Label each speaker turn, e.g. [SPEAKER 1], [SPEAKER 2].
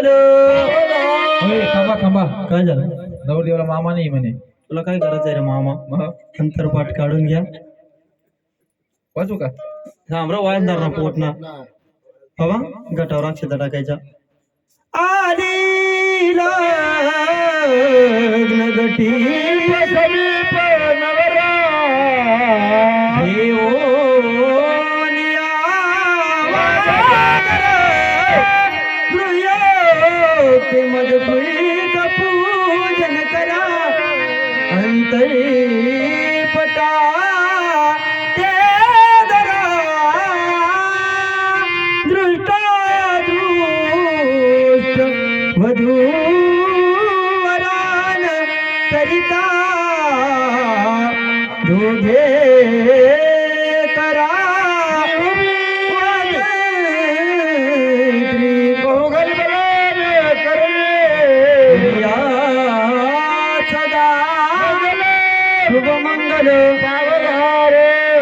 [SPEAKER 1] होय, थांबा थांबा.
[SPEAKER 2] काय झालं?
[SPEAKER 1] नवरदेवाला मामा नाही म्हणे.
[SPEAKER 2] तुला काय करायचंय रे मामा? अंतरपाठ काढून घ्या.
[SPEAKER 1] वाचू का?
[SPEAKER 2] थांबरा वाजणार ना पोट ना. हवा गटावर अक्षता टाकायच्या. आली लग्न गटी समीप नवरा घेऊनिया गृह्योक्ती मजपुरीक पूजन करा अंतरी पटा ते दरा दृष्टादृष्ट वधूवरान करिता दोघे